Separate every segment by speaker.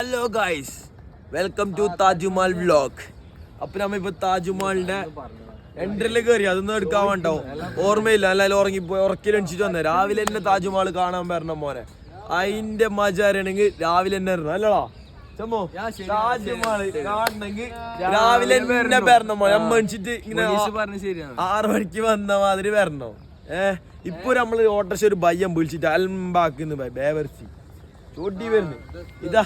Speaker 1: Hello guys, welcome to Taj Mahal vlog. അപ്പൊ നമ്മിപ്പോ താജ്മഹലിന്റെ എൻട്രിയിൽ കയറി, അതൊന്നും എടുക്കാൻ വേണ്ടാവും, ഓർമ്മയില്ല. എന്നാലും ഉറങ്ങിപ്പോയി, ഉറക്കിലണിച്ചിട്ട് വന്നേ. രാവിലെ തന്നെ താജ്മഹൽ കാണാൻ വരണം മോനെ. അതിന്റെ മജാരണെങ്കിൽ രാവിലെ തന്നെ വരണം, അല്ലടാ ചമ്മോ? താജ്മഹൽ കാണണമെങ്കിൽ രാവിലെ തന്നെ വരണം മോനെ. അമ്മ എണിച്ചിട്ട് ഇങ്ങനെ 6 മണിക്ക് വന്ന മാതിരി വരണം. ഇപ്പൊ നമ്മള് ഓട്ടർഷ ഒരു ബയ്യം വിളിച്ചിട്ട് അൽമ്പാക്കുന്നു ബേവർച്ചി ചോട്ടി വരുന്നു. ഇതാ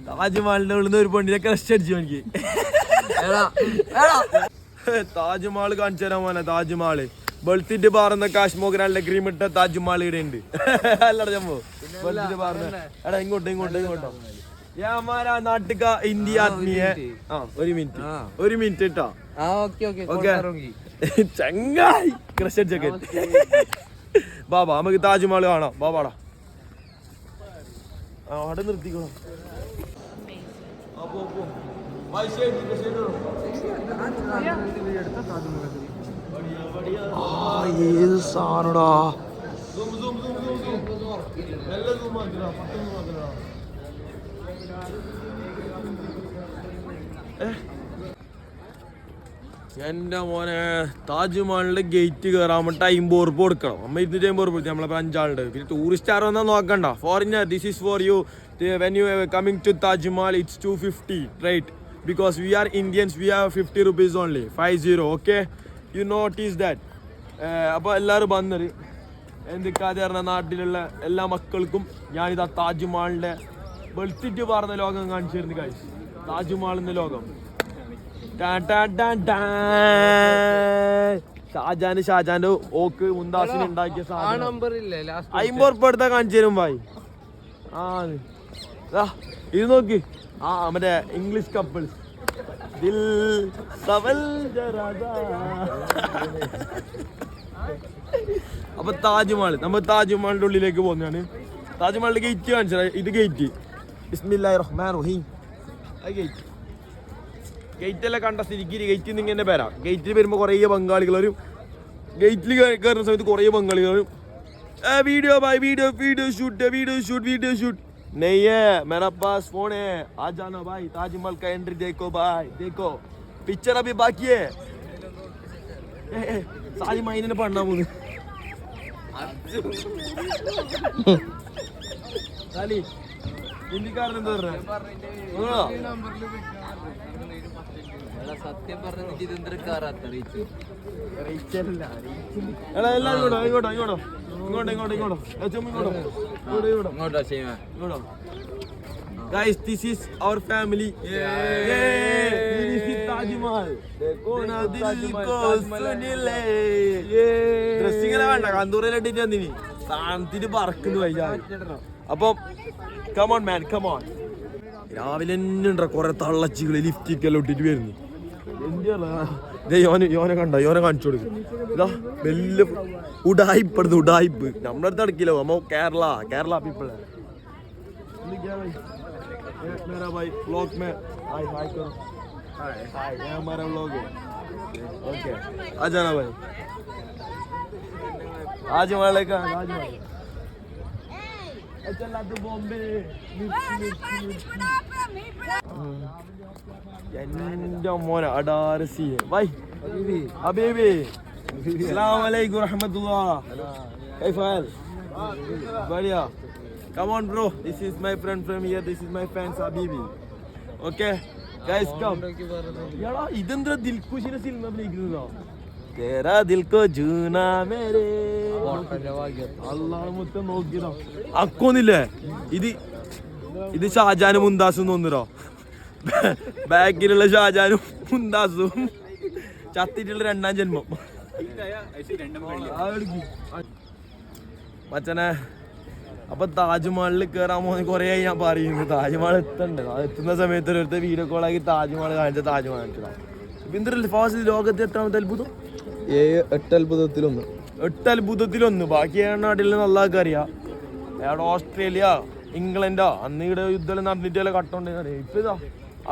Speaker 1: താജ്മഹലിന്റെ ഉള്ളിൽ നിന്ന് ഒരു പെണ്ണിനെ ക്രഷ് അടിച്ചു എനിക്ക്. താജ്മഹൽ കാണിച്ചു തരാൻ മോനെ. താജ്മഹൽ വെളുത്തിട്ട് പാറുന്ന കാശ്മോഗ്രാനിലെ ക്രീം ഇട്ട താജ്മഹൽ ഇവിടെ ഉണ്ട്. അല്ലടാ ചമ്മോ, വെളുത്തിട്ട് പാറുന്ന. എടാ ഇങ്ങോട്ടോ ഇങ്ങോട്ടോ. ഹമാരാ നാട്ടിക ഇന്ത്യ ആത്മീയ. ഒരു മിനിറ്റ് ഇട്ടാ. ചങ്ങായി ക്രഷ് അടിച്ചൊക്കെ. ബാബാ നമുക്ക് താജ്മഹൽ കാണാം. ബാബാടാ അവിടെ നിർത്തിക്കോ. ഏത് സാധനടാ. എന്റെ മോനെ, താജ്മഹലിന്റെ ഗേറ്റ് കയറാൻ വേണ്ടി 50 ഉറുപ്പ് കൊടുക്കണം. 250 ഉറുപ്പ് നമ്മളെ 5 ആളുണ്ട്. പിന്നെ ടൂറിസ്റ്റ് ആരോ വന്നാൽ നോക്കണ്ട. Foreigner, this is for you. When you are coming to Taj Mahal, it's 250, right? Because we are Indians, we have 50 rupees only, 50, okay? You notice that. അപ്പോൾ എല്ലാവരും വന്നത് എന്തൊക്കെ പറഞ്ഞ നാട്ടിലുള്ള എല്ലാ മക്കൾക്കും ഞാനിതാ താജ്മഹലിൻ്റെ വെളുത്തിട്ട് പറഞ്ഞ ലോകം കാണിച്ചു തരുന്നു ഗൈസ്. താജ്മഹലിൻ്റെ ലോകം. ഷാജാന്റെ ഓക്ക് മുന്താസിന് ഉണ്ടാക്കിയ സാധനം 50 ഉറുപ്പ് എടുത്താ കാണിച്ചു തരും ഭായി. ഇത് നോക്ക്, മറ്റേ ഇംഗ്ലീഷ് കപ്പിൾസ്. അപ്പൊ താജ്മഹൽ, നമ്മൾ താജ്മഹലിന്റെ ഉള്ളിലേക്ക് പോകുന്നതാണ്. താജ്മഹലിന്റെ ഗേറ്റ് കാണിച്ചത്. ഇത് ഗേറ്റ്. ബിസ്മില്ലാഹിർ റഹ്മാനിർ റഹീം. ഗേറ്റ് എല്ലാം കണ്ട സ്ഥിതിക്ക് ഗേറ്റിൽ നിന്ന് ഇങ്ങനെ വരാം. ഗേറ്റിൽ വരുമ്പോൾ കുറേ ബംഗാളികൾ വരും. ഗേറ്റിൽ കയറുന്ന സമയത്ത് കുറേ ബംഗാളികൾ വരും. വീഡിയോ ബൈ വീഡിയോ ഷൂട്ട് नहीं है, मेरा पास फोन है, आ जाना भाई. ताजमहल का एंट्री देखो भाई, देखो पिक्चर अभी बाकी है. सारी महीने ने पढ़ना मुझे साली हिंदीക്കാരൻ എന്താ പറഞ്ഞേ? സത്യം പറഞ്ഞിട്ട് ഇതെന്തൊരു കാറാത്ത റീച്ച്. എടാ എല്ലാവരും ഇങ്ങോട്ടോ. Guys, this is our family. This is Taj Mahal. देखो ना दिल को सुन ले. Dressing എല്ലാം വേണ്ട, കന്തൂറിലിട്ടിട്ട് വന്നിനി താഴ്ത്തിട്ട് പറക്കുന്നു വൈകാൻ. അപ്പം come on man, come on. രാവിലെ തന്നെ ഉണ്ടോ കുറെ തള്ളച്ചികൾ ലിഫ്റ്റിക്കെല്ലാം ഇട്ടിട്ട് വരുന്നു. യോനെ കണ്ട, യോനെ കാണിച്ചു കൊടുക്കും. ഇതാ വലിയ ഉടായിപ്പെടുന്നു, ഉടായിപ്പ്. നമ്മുടെ അടുത്ത് അടക്കില്ലോ, നമ്മ കേരള പീപ്പിൾ. താജ്മഹലിലേക്ക് എന്റെ മോനെ അടാരസി ബൈ ഹബീബി. അസ്സലാമു അലൈക്കും വറഹ്മത്തുള്ളാഹ്. കൈഫ ഹാൽ? ബടിയ. Come on bro, this is my friend from here, this is my fans Habibi. Okay guys, come. യാടാ ഇതെന്താ ദിൽഖുഷിന്റെ സിനിമ അഭിനയിക്കുന്നതോ? തേരാ ദിൽ കോ ജൂനാ മേരേ. അല്ലാഹു മുത്ത നോക്കിയതാ അക്കൊന്നില്ലേ. ഇത് ഷാജാനും മുന്താസും തോന്നുന്നോ? ബാക്കിലുള്ള ഷാജാനും മുന്താസും ചത്തിട്ടുള്ള 2ാം ജന്മം മച്ചനെ. അപ്പൊ താജ്മഹലിൽ കയറാൻ പോകുന്ന കുറേ ഞാൻ പറയുന്നു. താജ്മഹൽ എത്തണ്ടേ? എത്തുന്ന സമയത്ത് ഒരു വീഡിയോ കോളാക്കി താജ്മഹൽ കാണിച്ച താജ്മഹൽ കാണിച്ചതാണ്. എന്തൊരു ഫാസ്റ്റ് ലോകത്തെ എത്രാമത്തെ അത്ഭുതം? 8 അത്ഭുതത്തിലൊന്ന്. ബാക്കി 7 നാട്ടിൽ നല്ലതൊക്കെ അറിയാം. അവിടെ ഓസ്ട്രേലിയ, ഇംഗ്ലണ്ടോ അന്ന് ഇവിടെ യുദ്ധം നടന്നിട്ടല്ലേ കട്ടോണ്ടെന്ന് അറിയാം. ഇപ്പൊ ഇതാ ആ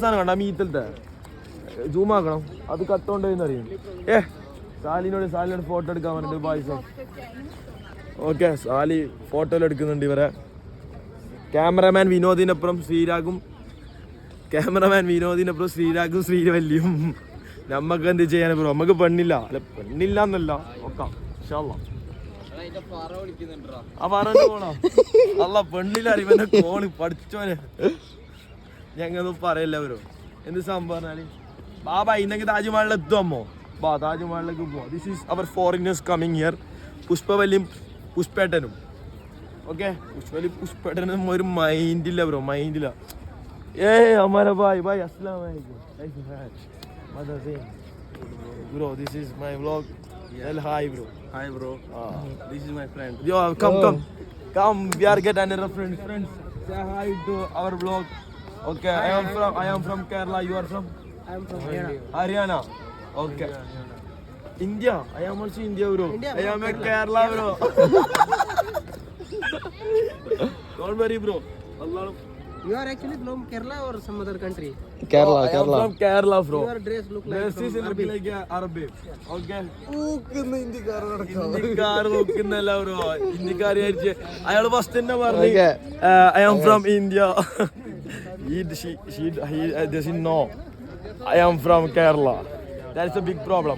Speaker 1: സാധനം കണ്ട മീത്തലത്തെ സൂമാക്കണം, അത് കട്ടോണ്ടെന്ന് അറിയാം. സാലിനോട് ഫോട്ടോ എടുക്കാൻ പറഞ്ഞിട്ട് പായസം. ഓക്കെ, സാലി ഫോട്ടോയിൽ എടുക്കുന്നുണ്ട് ഇവരെ. ക്യാമറമാൻ വിനോദിനപ്പുറം ശ്രീരാഗും ശ്രീവല്ലിയും. നമ്മക്ക് എന്ത് ചെയ്യാൻ ബ്രോ, നമുക്ക് പെണ്ണില്ല. അല്ല പെണ്ണില്ല എന്നല്ല, നോക്കാം ആ പറഞ്ഞു പോണോ. അല്ല പെണ്ണില്ല അറിയുന്ന കോള് പഠിച്ചോനെ ഞങ്ങൊന്നും പറയല്ല ബ്രോ. എന്ത് സംഭവം പറഞ്ഞാല് ബാബ ഇന്നെങ്കിൽ താജ്മഹലിൽ എത്തുമോ? ബാ താജ്മഹലിലേക്ക് പോവാം. This is our foreigners coming here. പുഷ്പവല്ലിയും പുഷ്പേട്ടനും. ഓക്കെ, പുഷ്പേട്ടനും ഒരു മൈൻഡില്ല ബ്രോ, മൈൻഡില്ല. हमारा भाई अस्सलाम वालेकुम. Bro, this is my vlog. Tell hi bro.
Speaker 2: Hi bro. This is my friend.
Speaker 1: Yo, come. We are get another friends. Say hi to our vlog. Okay, I am from Kerala. You are from?
Speaker 3: I am from
Speaker 1: Haryana. Okay. India. I am also India bro. I am a Kerala bro. Don't worry bro. Allah.
Speaker 3: You are actually from Kerala or some other country?
Speaker 1: Kerala. I am from Kerala bro.
Speaker 3: Your dress look like
Speaker 1: Dress is like Arabic. Okay. ഇന്ത്യക്കാർ നോക്കുന്നല്ല bro, ഇന്ത്യക്കാർ അയാൾ first തന്നെ പറഞ്ഞു I am from India. He doesn't know I am from Kerala. That's a big problem.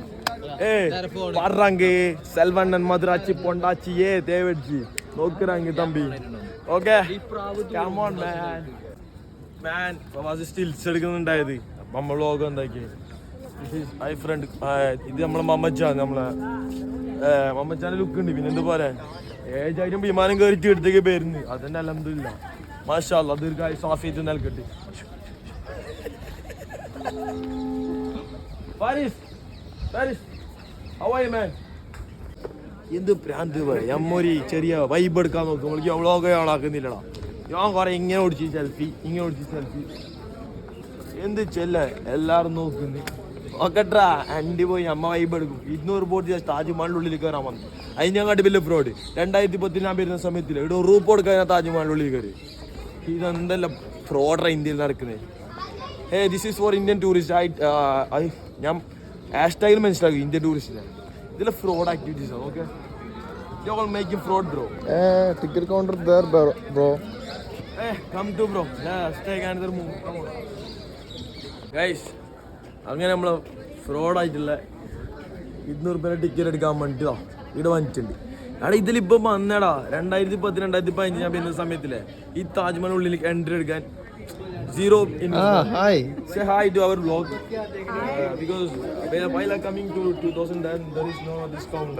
Speaker 1: Parrange Selvan and Madrachi Pondachi Davidji നോക്കുறாங்க തമ്പി. Okay, come on man. Fawaz stills എടുക്കുന്നുണ്ടായത് നമ്മൾ ലോകം എന്താക്കി. ഐ ഫ്രണ്ട് ഇത് നമ്മളെ മമ്മച്ചാന്റെ ലുക്ക് ഉണ്ട്. പിന്നെ എന്താ പറയാ, ഏജായിട്ടും വിമാനം കയറിയിട്ട് എടുത്തേക്ക് പേരുന്ന് അതന്നെ അൽഹംദുലില്ലാ മാഷാ അല്ലാഹ് ദീർഘായുസ്സും സാഫിയത്ത് നൽകട്ടെ. Paris how are you man? എന്ത് പ്രാന്ത് അമ്മൊരു ചെറിയ വൈബ് എടുക്കാൻ നോക്കും. നമ്മൾക്ക് വ്ളോഗ് ആളാക്കുന്നില്ലടാ. ഞാൻ കുറെ ഇങ്ങനെ ഓടിച്ച് സെൽഫി എന്ത് ചെല്ല എല്ലാരും നോക്കുന്നു. നോക്കട്ടാ അണ്ടി പോയി അമ്മ വൈബ് എടുക്കും. 200 ബോട്ട് താജ്മഹലിനുള്ളിൽ കയറാൻ വന്നു. അതിന് ഞങ്ങാട്ട് വലിയ ഫ്രോഡ്. 2010 ഞാൻ വരുന്ന സമയത്തില്ല ഇവിടെ റൂപ്പ് കൊടുക്കാൻ താജ്മഹലിനുള്ളിൽ കയറി. ഇതെന്തല്ല ഫ്രോഡാ ഇന്ത്യയിൽ നടക്കുന്നത്. This is for Indian tourist. ഞാൻ ഹാഷ്ടാഗിൽ മനസ്സിലാക്കും ഇന്ത്യൻ ടൂറിസ്റ്റിനെ. ഇതിലെ ഫ്രോഡ് ആക്ടിവിറ്റീസ് ആണ്. Okay, you all making fraud bro.
Speaker 2: Ticket counter there bro.
Speaker 1: Come to bro. Stay another move. Come on. Guys, അങ്ങനെ നമ്മൾ ഫ്രോഡായിട്ടുള്ള 200 രൂപ ടിക്കറ്റ് എടുക്കാൻ വേണ്ടിട്ടോ ഇവിടെ വന്നിട്ടുണ്ട്. എടാ ഇതിലിപ്പം വന്നേടാ 2010 2015 ഞാൻ വരുന്ന സമയത്തില്ലേ ഈ താജ്മഹലിനുള്ളിൽ എൻട്രി എടുക്കാൻ zero investment.
Speaker 2: Hi.
Speaker 1: Say hi to our vlog. Because while I'm coming to 2010 there is no discount.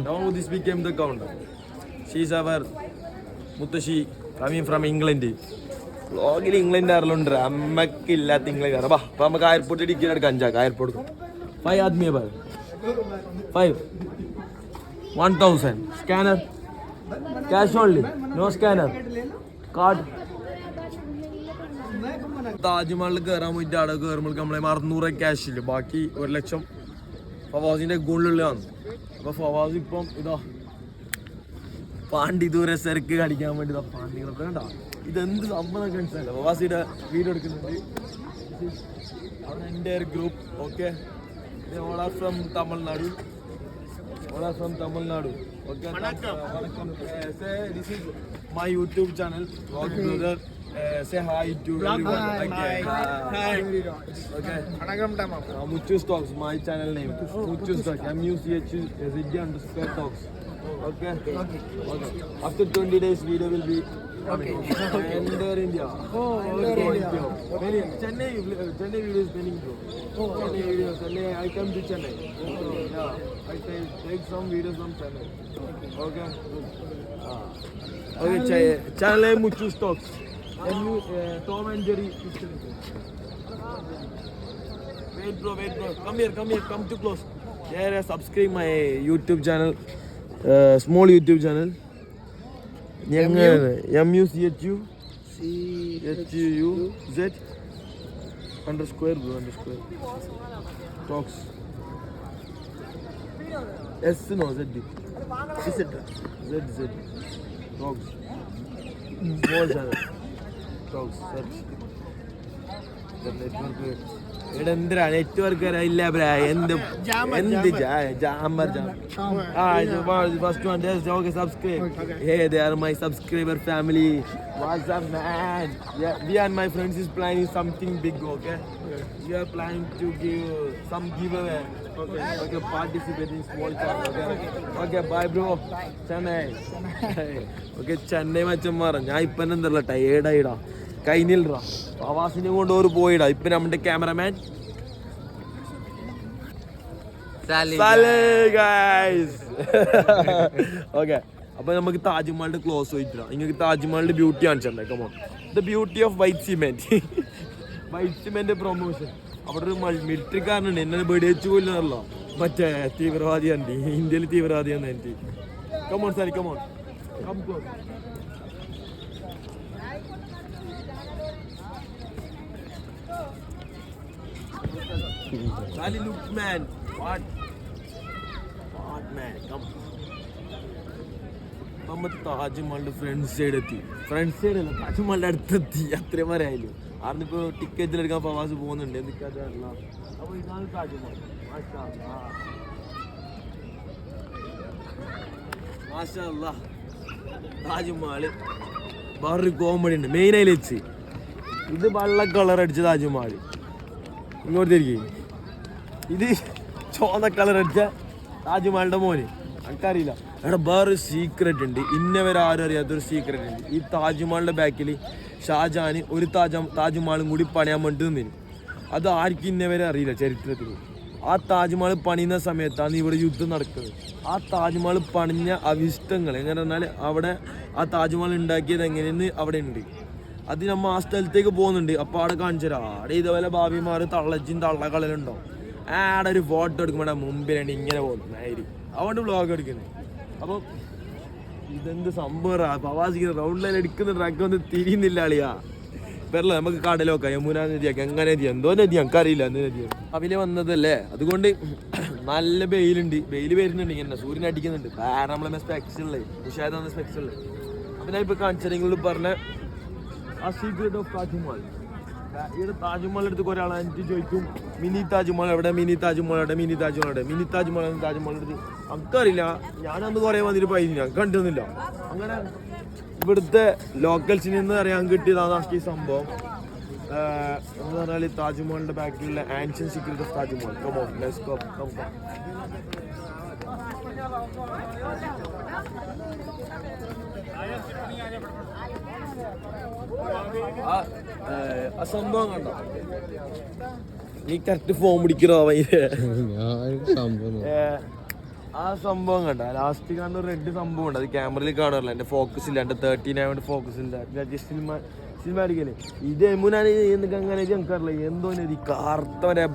Speaker 1: Now this became the counter. She is our Muttashi coming from England. Vlogil England ആരല്ലുണ്ട് അമ്മക്കില്ലാത്ത English. ബാ അപ്പം നമുക്ക് എയർപോർട്ടിൽ ticket എടുക്കാം. Airport 5 ആദ്മി 5 1000 scanner cash only no scanner card. താജ്മഹലിൽ കയറാൻ പോയിട്ട് അവിടെ കയറുമ്പോൾ നമ്മളെ 600 ക്യാഷ് ഇല്ല, ബാക്കി 1 ലക്ഷം ഫവാസിന്റെ ഗോളിലുള്ളതാണ്. അപ്പൊ ഫവാസ് ഇപ്പം ഇതാ പാണ്ഡിദൂരെ സെർക്ക് കടിക്കാൻ വേണ്ടി പാണ്ഡികളെ വേണ്ട. ഇതെന്ത് സംഭവം മനസ്സിലല്ല. ഫവാസിയുടെ വീഡിയോ എടുക്കുന്നുണ്ട്. എൻ്റെ ഒരു group. Okay, all are from Tamil Nadu. Okay, this is my YouTube channel. Vlog brother. Say hi to everyone. Hi. Okay. Muchus Talks, my channel name. Muchus Talks. MUCHZD_talks. Okay. After 20 days, video will be coming. Enter India. Many Chennai videos pending bro. Chennai. I come to Chennai. Yeah. I take some videos from Chennai. Okay. Okay. Channel name Muchus Talks. Tom and Jerry. Wait bro. Come here. Come too close. Yeah, subscribe my YouTube channel. Small YouTube channel. MUCHUZ_bro. Talks. S no Z. Z. Talks. Small channel. Talks. Search. The network. ഇവിടെ എന്തിനാ network ഇല്ല bro എന്ത് jammer first one just okay subscribe hey they are my subscriber family what's up man we and my friends is planning something big okay we are planning to give some give away okay participate in small channel okay bye bro Chennai okay Chennai മച്ചന്മാർ ഞാൻ ഇപ്പം എന്തല്ല ടയേർഡായിടാ കൈനിൽറാ പ്രവാസിനെ കൊണ്ട് or പോയിടാ ഇപ്പൊ നമ്മുടെ cameraman okay അപ്പൊ നമുക്ക് താജ്മഹലിന്റെ close പോയിട്ടാ നിങ്ങൾക്ക് താജ്മഹലിന്റെ ബ്യൂട്ടി കാണിച്ചേ come on the beauty of white cement white cement promotion അവിടെ ഒരു മിലിറ്ററിക്കാരനുണ്ട് എന്നെ വെടിവെച്ചു പോലല്ലോ മറ്റേ തീവ്രവാദിയാണ് ഇന്ത്യയിൽ തീവ്രവാദിയാണ് എനിക്ക് come on sorry come on come close Sally, look, man. What? What, man? Come. നമ്മൾ താജ്മഹലിന്റെ ഫ്രണ്ട് സൈഡ് എത്തി ഫ്രണ്ട് സൈഡ് അല്ല താജ്മഹലിന്റെ അടുത്തെത്തി അത്രയും വരെ ആയാലും അവിടുന്ന് ടിക്കറ്റിൽ എടുക്കാൻ പ്രവാസ് പോകുന്നുണ്ട് എന്തൊക്കെയാ അപ്പൊ ഇതാണ് താജ്മഹൽ മാഷാ അല്ലാഹ് താജ്മഹൽ വേറൊരു കോമഡി ഉണ്ട് മെയിനായി വെച്ച് ഇത് വെള്ള കളർ അടിച്ച താജ്മഹൽ ഇങ്ങോട്ട് തിരികെ ഇത് ചുവന്ന കളർ അടിച്ച താജ്മഹലിന്റെ മോന് എനിക്കറിയില്ല അവിടെ വേറൊരു സീക്രട്ട് ഉണ്ട് ഇന്നവരെ ആരും അറിയാത്തൊരു സീക്രട്ട് ഉണ്ട് ഈ താജ്മഹലിന്റെ ബാക്കിൽ ഷാജഹാൻ ഒരു താജ്മഹലും കൂടി പണിയാൻ വേണ്ടി നിന്നിരുന്നു അത് ആർക്കും ഇന്നവരെ അറിയില്ല ചരിത്രത്തിൽ ആ താജ്മഹൽ പണിയുന്ന സമയത്താണ് ഇവിടെ യുദ്ധം നടക്കുന്നത് ആ താജ്മഹൽ പണിഞ്ഞ അവിഷ്ടങ്ങൾ എങ്ങനെ പറഞ്ഞാൽ അവിടെ ആ താജ്മഹൽ ഉണ്ടാക്കിയത് എങ്ങനെയെന്ന് അവിടെ ഉണ്ട് അത് നമ്മൾ ആ സ്ഥലത്തേക്ക് പോകുന്നുണ്ട് അപ്പോൾ അവിടെ കാണിച്ചു തരാം അവിടെ ഇതേപോലെ ഭാവിമാർ തള്ളച്ചും തള്ളക്കളലുണ്ടോ ആടെ ഒരു ഫോട്ടോ എടുക്കുമ്പോൾ മുമ്പിലാണ് ഇങ്ങനെ പോകുന്നത് ആയിരി അതുകൊണ്ട് വ്ളോഗ് എടുക്കുന്നത് അപ്പം ഇതെന്ത് സംഭവം പ്രവാസിക്കുന്ന റൗണ്ടിൽ എടുക്കുന്ന ട്രാക്ക് ഒന്നും തിരിയുന്നില്ല അളിയാ വരല്ല നമുക്ക് കടലൊക്കെ യമുന നദിയാക്കി എങ്ങനെ നദി എന്തോ നദി എനിക്കറിയില്ല എന്ത് നദിയാണ് അവല് വന്നതല്ലേ അതുകൊണ്ട് നല്ല വെയിലുണ്ട് വെയിൽ വരുന്നുണ്ട് ഇങ്ങനെ സൂര്യൻ അടിക്കുന്നുണ്ട് കാരണം നമ്മളെ സ്പെക്സ് ഉള്ളത് ഉഷാദാണ് സ്പെക്സ് ഉള്ളത് അപ്പം ഞാൻ ഇപ്പോൾ കാണിച്ചെങ്കിൽ പറഞ്ഞ ആ സീക്രട്ട് ഓഫ് താജ്മഹൽ ഇവിടെ താജ്മഹൽ എടുത്ത് ഒരാൾ എനിക്ക് ചോദിക്കും മിനി താജ്മഹൽ എവിടെ മിനി താജ്മഹൽ എവിടെ മിനി താജ്മഹൽ എവിടെ മിനി താജ്മഹൽ താജ്മഹൽ എടുത്ത് നമുക്കറിയില്ല ഞാനന്ന് കുറേ വന്നിട്ട് പോയി ഞാൻ കണ്ടിരുന്നില്ല അങ്ങനെ ഇവിടുത്തെ ലോക്കൽസിൽ നിന്ന് അറിയാൻ കിട്ടിയതാണ് ഈ സംഭവം എന്ന് പറഞ്ഞാൽ താജ്മഹലിന്റെ ബാക്കിലുള്ള ancient secret of Taj Mahal come on let's go come ആ സംഭവം കണ്ടോ നീ കറക്റ്റ് ഫോം പിടിക്കണോ ആ സംഭവം കണ്ട ലാസ്റ്റ് കാണുന്ന റെഡ് സംഭവം ഉണ്ട് അത് ക്യാമറയിൽ കാണാറില്ല എന്റെ ഫോക്കസ് ഇല്ല എന്റെ 13 ആയതുകൊണ്ട് ഫോക്കസ് ഇല്ല സിനിമ അടിക്കല് ഇത് എമുനാണ് എന്നൊക്കെ അങ്ങനെ എനിക്കറിയില്ല എന്തോ നദി കാർത്തവരെ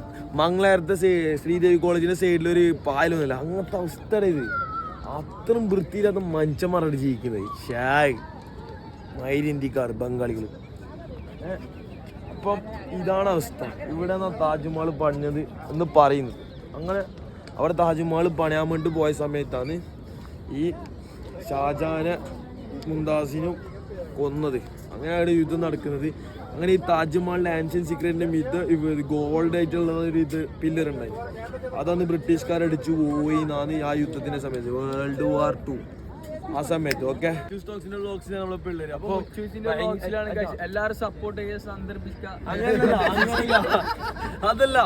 Speaker 1: മംഗളാരത്തെ ശ്രീദേവി കോളേജിന്റെ സൈഡിലൊരു പാലൊന്നുമില്ല അങ്ങനത്തെ അവസ്ഥ ഇത് അത്രയും വൃത്തിയില്ലാത്ത മനുഷ്യന്മാരാണ് ജീവിക്കുന്നത് ഷായ് മൈരിന്ത്യക്കാർ ബംഗാളികൾ അപ്പം ഇതാണ് അവസ്ഥ ഇവിടെ നിന്നാണ് താജ്മഹൽ പണിഞ്ഞത് എന്ന് പറയുന്നത് അങ്ങനെ അവിടെ താജ്മഹൽ പണിയാൻ വേണ്ടി പോയ സമയത്താണ് ഈ ഷാജഹാനെ മുംതാസിനും കൊന്നത് അങ്ങനെയാണ് യുദ്ധം നടക്കുന്നത് അങ്ങനെ ഈ താജ്മഹലിന്റെ ആൻഷ്യൻ സീക്രറ്റിന്റെ മിത്ത് ഗോൾഡ് ആയിട്ടുള്ള ഒരു പില്ലർ ഉണ്ടായി അതാണ് ബ്രിട്ടീഷുകാരടിച്ചു പോയി എന്നാണ് ആ യുദ്ധത്തിന്റെ സമയത്ത് World War II ആ സമയത്ത് ഓക്കെ നമ്മളെ പിള്ളേര് അപ്പൊ
Speaker 3: എല്ലാരും സപ്പോർട്ട് ചെയ്ത് സന്ദർഭിക്കാം
Speaker 1: അതല്ല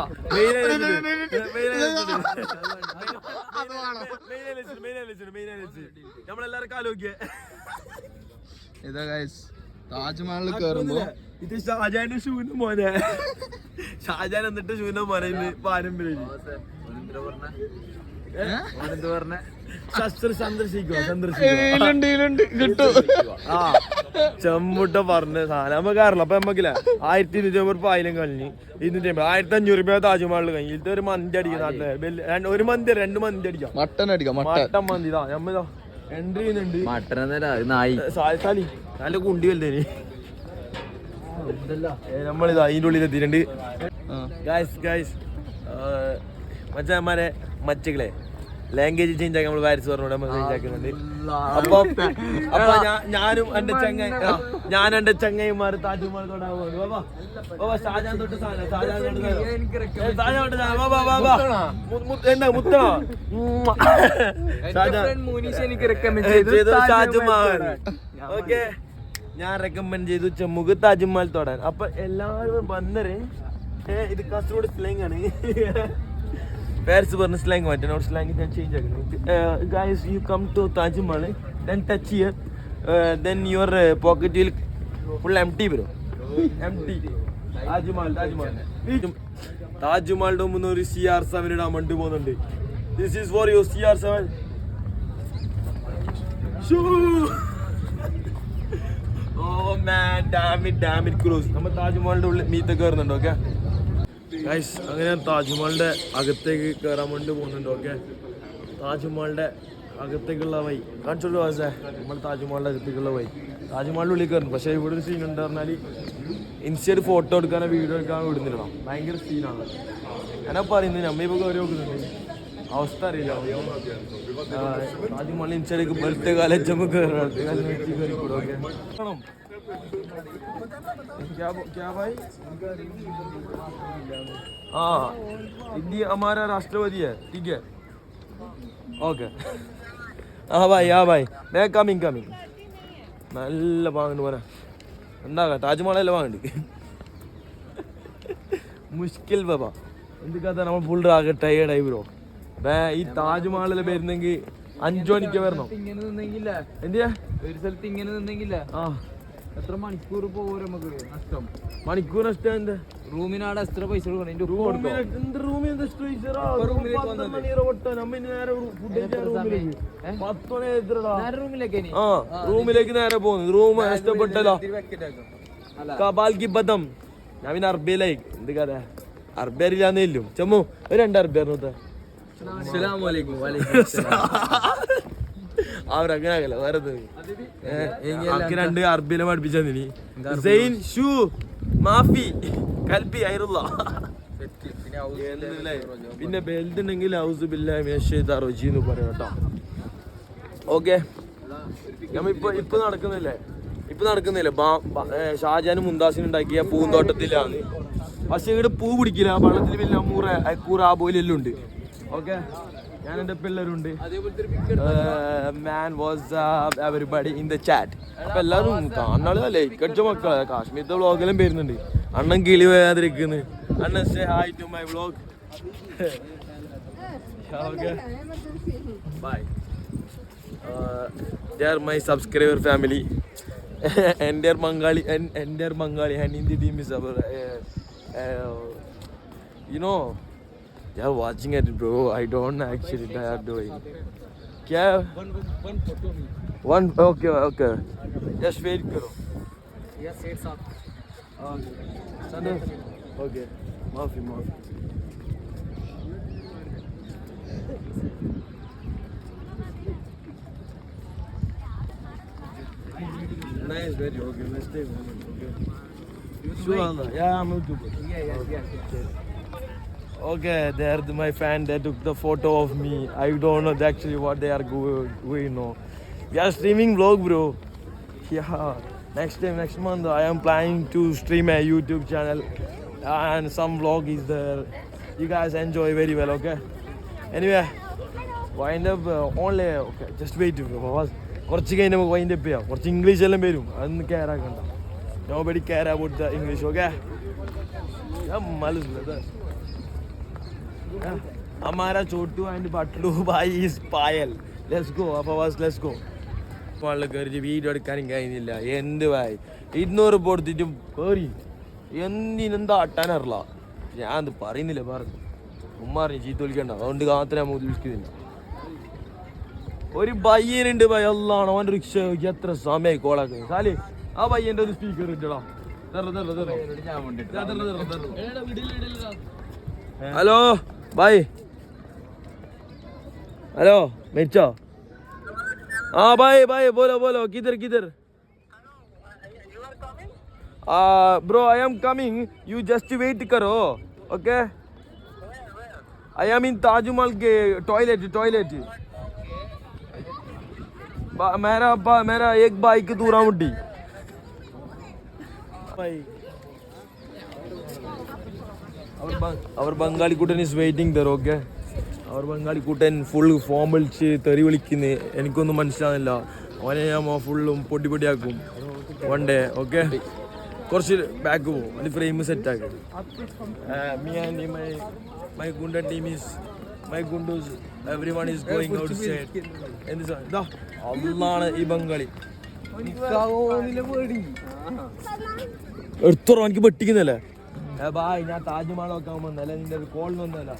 Speaker 1: നമ്മളെല്ലാരും കാലോക്കിയ
Speaker 2: ഇതാ ഗൈസ് താജ്മഹലിൽ കേറുമ്പോ
Speaker 1: ഇത് ഷാജാന്റെ ഷൂന്റെ മോനെ ഷാജാൻ എന്നിട്ട് ഷൂന്റെ മോനെ പാരമ്പര്യം ചെമ്മുട്ട പറഞ്ഞ സാധനം നമുക്ക് അറിയില്ല അപ്പൊ നമ്മക്കില്ല 1250 ആയിരം കഴിഞ്ഞ് 250 രൂപ താജ്മഹലിൽ കഴിഞ്ഞു ഇത് ഒരു മന്തി അടിക്കാം നാട്ടില് ഒരു മന്തി 2 മന്തി അടിക്കാം
Speaker 2: മട്ടൻ അടിക്കാം
Speaker 1: മട്ടൻ മന്തി ഇതാ നമ്മ എൻട്രി ചെയ്യുന്നുണ്ട് നല്ല കുണ്ടി വലുതേന് നമ്മളിതാ അതിൻ്റെ ഉള്ളിൽ എത്തിയിട്ടുണ്ട് ഗായ്സ് മച്ചന്മാരെ മച്ചകളെ ലാംഗ്വേജ് ചേഞ്ച് ആക്കി നമ്മൾ പാരിസ് പറഞ്ഞോടെ നമ്മൾ ചേഞ്ച് ആക്കുന്നുണ്ട്. അപ്പൊ ഞാനും എന്റെ ചങ്ങൈമാർ താജ്മഹൽ തൊടാൻ പോകുന്നു. ഷാജാൻ തൊട്ട് എന്താ മുത്തണോ താജ്മഹൽ. ഓക്കെ, ഞാൻ റെക്കമെൻഡ് ചെയ്തു ചെമ്മുക്ക് താജ്മഹൽ തൊടാൻ. അപ്പൊ എല്ലാവരും വന്നര് ഇത് കാസർഗോഡ് സ്ലാങ് ആണ്. പാരിസ് പറഞ്ഞ സ്ലാങ് മാറ്റാൻ അവിടെ സ്ലാങ് ഞാൻ ചേഞ്ച് ആക്കുന്നു. Guys, you come to Taj Mahal, then touch here, then your pocket will full empty bro, empty. താജ്മഹലിന്റെ മുന്നിൽ ഒരു CR7 ഇടാൻ വേണ്ടി പോകുന്നുണ്ട്. This is for your CR7. Oh man, damn it close. നമ്മൾ താജ്മഹലിന്റെ ഉള്ളിൽ മീത്തൊക്കെ കയറുന്നുണ്ട്. ഓക്കെ ഗൈസ്, അങ്ങനെ താജ്മഹലിന്റെ അകത്തേക്ക് കയറാൻ വേണ്ടി പോകുന്നുണ്ട്. ഓക്കെ, താജ്മഹലിന്റെ അകത്തേക്കുള്ള വഴി കാണിച്ചോളൂ വാസേ. നമ്മൾ താജ്മഹലിന്റെ അകത്തേക്കുള്ള വഴി താജ്മഹലിന്റെ ഉള്ളിൽ കയറുന്നു. പക്ഷേ ഇവിടെ ഒരു സീൻ ഉണ്ട് പറഞ്ഞാൽ ഇൻസ്റ്റയിൽ ഫോട്ടോ എടുക്കാനോ വീഡിയോ എടുക്കാനോ വിടുന്നില്ല. ഭയങ്കര സീനാണ്. ഞാനാ പറയുന്നത് നമ്മ ഇപ്പോൾ കയറി നോക്കുന്നുണ്ട്, അവസ്ഥ അറിയില്ല. താജ്മഹൽ ഇൻസ്റ്റയിലേക്ക് ബെൽറ്റ് കാലച്ചമ്മ കയറിക്കൂടെ. ഓക്കെ, हाँ, इंडिया हमारा राष्ट्रपति है, ठीक है. ओके, हाँ भाई मैं कमिंग നല്ല വാങ്ങുന്നു പോലെ എന്താ താജ്മഹലല്ല വാങ്ങുന്നുണ്ട്. മുഷ്കിൽ ബാബാ എന്ത് കഥ, നമ്മൾ ഫുൾ ആകെ ടയേർഡായി ബ്രോ. ഈ താജ്മഹലിൽ വരുന്നെങ്കിൽ 5 മണിക്ക് വരണം. എന്തിയാ
Speaker 3: ഒരു സ്ഥലത്ത് ഇങ്ങനെ നിന്നെങ്കില്ല എത്ര മണിക്കൂർ പോകും നമുക്ക്? നഷ്ടം,
Speaker 1: മണിക്കൂർ നഷ്ടം. എന്താ
Speaker 3: റൂമിനാടെ എത്ര പൈസ കൊടുക്കണം?
Speaker 1: റൂമിലേക്ക് നേരെ പോകുന്നു. റൂം നഷ്ടപ്പെട്ടല്ലോ. കബാൽക്കി ബദം. ഞാൻ പിന്നെ അറബിയിലായി. എന്ത് കഥ, അറബി അറിയില്ലാന്നേലും ചമ്മു ഒരു 2 അറബി അറിഞ്ഞ അവരങ്ങനെ വേറെ 2 അറബിയിലെ പഠിപ്പിച്ചതിനി സെയിൻ ഷൂ മാഫി കൽബി ഐറുള്ള. പിന്നെ ബെൽറ്റ് ഉണ്ടെങ്കിൽ ഹൗസ് ബില്ലാന്ന് പറയാം കേട്ടോ. ഓക്കെ, നമ്മ ഇപ്പൊ നടക്കുന്നില്ലേ ഷാജാനും മുന്താസിനും ഉണ്ടാക്കിയ പൂന്തോട്ടത്തിലാണ്. പക്ഷെ ഇവിടെ പൂ പിടിക്കില്ല. വെള്ളത്തിൽ പിന്നെ അക്കൂറ ആബോയിലെല്ലാം ഉണ്ട്. ഓക്കെ, ഞാൻ എൻ്റെ പിള്ളേരുണ്ട്. മാൻ was everybody in the chat. അപ്പൊ എല്ലാവരും കാണാള് ലൈക്ക് അടിച്ച മക്കളെ കാശ്മീരത്തെ വ്ളോഗെല്ലാം വരുന്നുണ്ട്. അണ്ണൻ കിളി വേദരിക്കുന്നു. അണ്ണൻ say hi to my vlog. Okay, bye. They are my subscriber family. And Bengali and Hindi team is you know, they are watching it bro. I don't actually they are doing kya one okay just wait karo.
Speaker 3: Yes, it's up.
Speaker 1: Okay, maafi nice video. Okay, let's stay home. Okay, sure. Yeah, I'm YouTuber. Yeah. Okay, they're my fan. They took the photo of me. I don't know actually what they are going on. We are streaming vlog, bro. Yeah. Next month, I am planning to stream a YouTube channel, and some vlog is there. You guys enjoy very well. Okay. Anyway, wind up only. Okay, just wait. കുറച്ച് കഴിഞ്ഞ് നമുക്ക് wind up ചെയ്യാം. കുറച്ച് English എല്ലാം വരും, അതൊന്നും care ആക്കണ്ട. Nobody care about the English, okay? हमारा छोटू and पटलू भाई is Payal. Let's go. Let's go. Video എടുക്കാനും കഴിഞ്ഞില്ല. എന്ത് ഭായി 200 കൊടുത്തിട്ടും കയറി എന്തിനെന്താ അട്ടാനറില്ല. ഞാൻ അത് പറയുന്നില്ല, പറഞ്ഞു ഉമ്മാറിഞ്ഞ് ചീത്ത വിളിക്കണ്ട. അതുകൊണ്ട് മാത്രമേ നമ്മൾ വിളിക്കുന്നില്ല. ഒരു പയ്യനുണ്ട് ഭായി, അല്ലാണ് അവൻ്റെ റിക്ഷ എത്ര സമയമായി കോളാക്കുന്നത്. സാലി ആ പയ്യൻ്റെ ഒരു സ്പീക്കർ ഇട്ടടാ. ഹലോ ഭായ്, ഹലോ മെച്ചോ? हाँ भाई बोलो किधर bro I am coming, you just wait करो. Okay I am in Taj Mahal के टॉयलेट मेरा एक बाइक दूरा मुड्डी our Bengali kutan is waiting there, okay? Our Bengali kutan full formal തെറി വിളിക്കുന്നു എനിക്കൊന്നും മനസ്സിലാകുന്നില്ല അവനെ ഞാൻ ഫുള്ളും പൊട്ടിയാക്കും വൺ ഡേ ഓക്കെ കുറച്ച് ബാക്ക് പോകും അത് ഫ്രെയിം സെറ്റ് ആക്കി my goonda team is my ഗുണ്ടൂസ് everyone is going outside എന്ത് ഇതാ അതാണ് ഈ ബംഗാളി എടുത്തോറോ എനിക്ക് പെട്ടിക്കുന്നല്ലേ भाई ഞാൻ താജ്മഹൽ നോക്കാൻ വന്നല്ല നിന്റെ കോൾ വന്നല്ല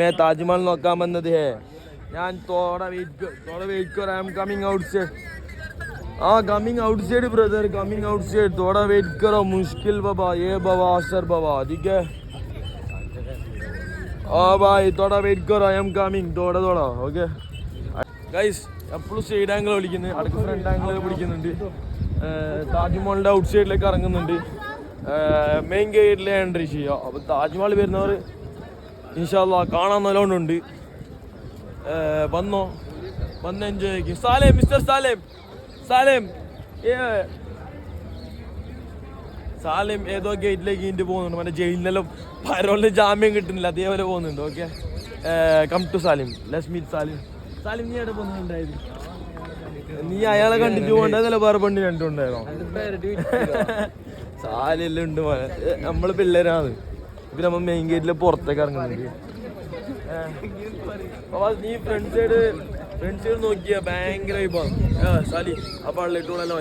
Speaker 1: मैं ताजमहल നോക്കാൻ വന്നത് है ഞാൻ थोड़ा वेट कर आई am coming outside coming outside brother coming outside थोड़ा वेट करो मुश्किल बाबा ये बाबा असर बाबा ठीक है भाई थोड़ा वेट करो आई एम कमिंग थोड़ा ओके गाइस എപ്പോഴും സൈഡ് ആംഗിൾ വിളിക്കുന്നത് അടുത്ത ഫ്രണ്ട് ആംഗിൾ പിടിക്കുന്നുണ്ട് താജ്മഹലിന്റെ ഔട്ട് സൈഡിലേക്ക് ഇറങ്ങുന്നുണ്ട് മെയിൻ ഗേറ്റിൽ എൻട്രി ചെയ്യുക അപ്പോൾ താജ്മഹൽ വരുന്നവർ ഇൻഷാ അല്ലാഹ് കാണാൻ നല്ലോണമുണ്ട് വന്ന് എൻജോയ് ചെയ്യും സാലേം മിസ്റ്റർ സാലേം ഏതോ ഗേറ്റിലേക്ക് ഇൻ്റെ പോകുന്നുണ്ട് മറ്റേ ജയിലിലെല്ലാം പരോളിന് ജാമ്യം കിട്ടുന്നില്ല അതേപോലെ പോകുന്നുണ്ട് okay come to Salim let's meet Salim നീ എവിടെ പോകുന്നുണ്ടായിരുന്നു നീ അയാളെ കണ്ടിട്ട് പോകണ്ടതല്ല വേറെ പെണ്ണ് കണ്ടിട്ടുണ്ടായിരുന്നോ സാലെല്ലാം ഉണ്ട് മോനെ നമ്മള് പിള്ളേരാണ് ഇപ്പൊ നമ്മൾ മെയിൻ ഗേറ്റില് പുറത്തേക്ക് ഇറങ്ങുന്നുണ്ട് നീ ഫ്രണ്ട് സൈഡ് നോക്കിയാ ഭയങ്കര സാലി ആ പള്ളിട്ടോളെല്ലാം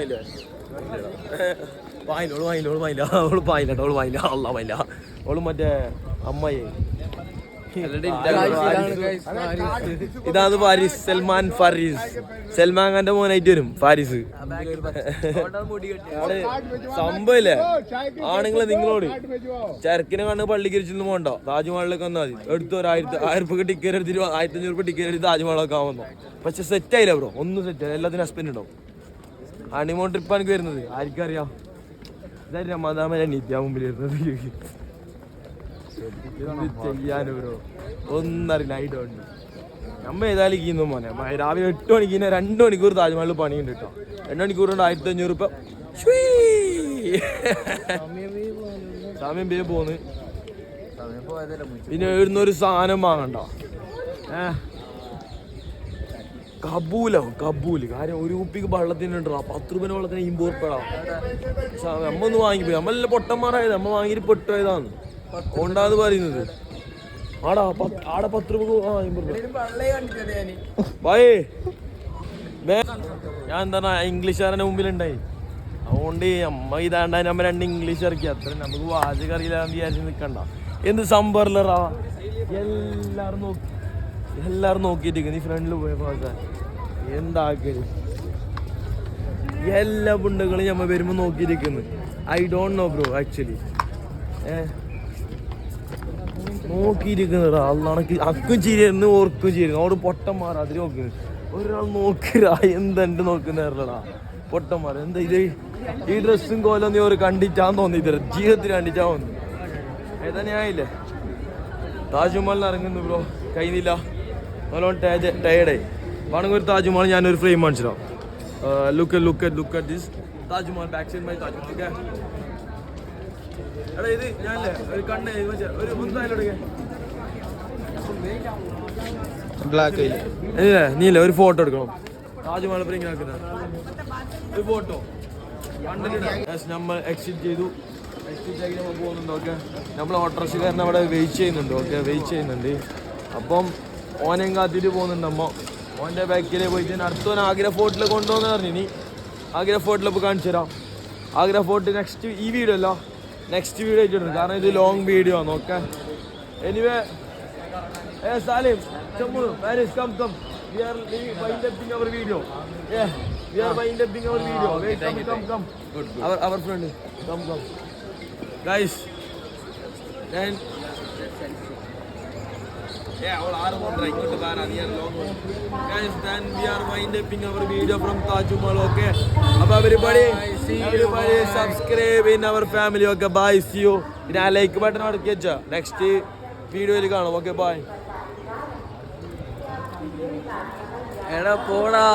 Speaker 1: വാങ്ങില്ല അവള് വാങ്ങില്ല അല്ല വാങ്ങില്ല അവള് മറ്റേ അമ്മയെ ഇതാണ് ഫാരിസ് സൽമാൻ ഖാന്റെ മോനായിട്ട് വരും ഫാരിസ് സംഭവല്ലേ ആണുങ്ങളെ നിങ്ങളോട് ചരക്കിനെ കണ്ട് പള്ളിക്കരിച്ചൊന്നും പോകണ്ട താജ്മഹലിലേക്ക് വന്നാൽ മതി എടുത്തു ഒരു 1000 ടിക്കറ്റ് എടുത്തിട്ട് 1500 ടിക്കറ്റ് എടുത്ത് താജ്മഹലൊക്കെ ആവുന്നു പക്ഷെ സെറ്റ് ആയില്ല ബ്രോ ഒന്നും സെറ്റ് ആയില്ല എല്ലാത്തിനും ഹസ്ബൻഡ് ഉണ്ടാവും ഹണിമൂൺ ട്രിപ്പാണ് എനിക്ക് വരുന്നത് ആർക്കറിയാം ഇതായിരുന്നു രമാദാമ നീത്യാ മുമ്പിൽ വരുന്നത് ചെയ്യാനും ബ്രോ ഒന്നറിയില്ല ഐഡോണ്ട് നമ്മ ഏതായാലും കീന്നു മോനെ രാവിലെ 8 മണിക്ക് 2 മണിക്കൂർ താജ്മഹലിൽ പണിയുണ്ട് കേട്ടോ 2 മണിക്കൂർ കൊണ്ട് 1500 രൂപ സമയം ബേ പോന്ന് പിന്നെ എഴുന്നൊരു സാധനം വാങ്ങണ്ട കബൂല് കാര്യം ഒരു കുപ്പിക്ക് വെള്ളത്തിനുണ്ടോ 10 രൂപ വെള്ളത്തിന് 50 ഉറുപ്പടാ നമ്മ ഒന്ന് വാങ്ങിപ്പോയി നമ്മളെല്ലാം പൊട്ടന്മാരായത് നമ്മ വാങ്ങിയിട്ട് പെട്ടുപോയതാണ് ഉണ്ടാന്ന് പറയുന്നത് ആടെ 10 രൂപ ഞാൻ എന്താണ് ഇംഗ്ലീഷുകാരൻ്റെ മുമ്പിലുണ്ടായി അതുകൊണ്ട് അമ്മ ഇതാണ്ടാ നമ്മ 2 ഇംഗ്ലീഷ് ഇറക്കി അത്ര നമുക്ക് വാചകം അറിയില്ലാന്ന് വിചാരിച്ച് നിൽക്കണ്ട എന്ത് സംഭവല്ലറാ എല്ലാരും നോക്കിയിട്ട് നീ ഫ്രണ്ടിൽ പോയപ്പോ എന്താക്കല് എല്ലാ പുണ്ടുകളും ഞമ്മ വരുമ്പോ നോക്കിയിരിക്കുന്നു I don't know bro actually നോക്കിയിരിക്കുന്നതാ അള്ളാണക്ക് അക്കും ചിരിയെന്ന് ഓർക്കും ചിരിക്കുന്നു അവിടെ പൊട്ടന്മാർ അതിൽ നോക്കുന്നത് ഒരാൾ നോക്കിരാ എന്തെണ്ട് നോക്കുന്നതാ പൊട്ടന്മാർ എന്താ ഇത് ഈ ഡ്രസ്സും കോലം നീ ഒരു കണ്ടിട്ടാന്ന് തോന്നിയിട്ട് ജീവിതത്തിൽ കണ്ടിട്ടാ തോന്നി ഏതാ ഞാനില്ലേ താജ്മഹലിൽ ഇറങ്ങുന്നു ബ്രോ കഴിയുന്നില്ല നല്ലോണം ടയർഡായി വേണമെങ്കിൽ ഒരു താജ്മഹൽ ഞാനൊരു frame കാണിച്ചിടാം look at this Taj Mahal back side my Taj Mahal okay എടാ ഇത് ഞാനല്ലേ ഒരു കണ്ണ് ഒരു നീല്ലേ ഒരു ഫോട്ടോ എടുക്കണം താജ്മഹൽ ഫ്രെയിം ആക്കുന്ന ഒരു ഫോട്ടോ നമ്മൾ എക്സിറ്റ് ചെയ്തു എക്സിറ്റ് ആക്കി നമ്മൾ പോകുന്നുണ്ട് ഓക്കെ നമ്മൾ ഓട്ടോറിക്ഷക്കാരൻ അവിടെ വെയിറ്റ് ചെയ്യുന്നുണ്ട് അപ്പം ഓനെയും കാത്തിട്ട് പോകുന്നുണ്ട് അമ്മ ഓൻ്റെ ബാക്കിൽ പോയിട്ട് അടുത്തോൻ ആഗ്ര ഫോർട്ടിൽ കൊണ്ടുപോകുന്ന പറഞ്ഞു ഇനി ആഗ്ര ഫോർട്ടിൽ ഇപ്പോൾ കാണിച്ചു തരാം ആഗ്ര ഫോർട്ട് നെക്സ്റ്റ് ഈ വീഡിയോ അല്ല നെക്സ്റ്റ് വീഡിയോ ആയിട്ടുണ്ട് കാരണം ഇത് ലോങ് വീഡിയോ ആണ് okay anyway Salim Paris come we are winding our video we are winding our video wait come our friend come guys then all are wondering to bar near long guys then we are winding our video from Taj Mahal okay अब everybody subscribe in our family okay bye see you പിന്നെ like button അടിക്കുക next വീഡിയോയിൽ കാണാം. Okay bye.
Speaker 3: എടാ പോടാ.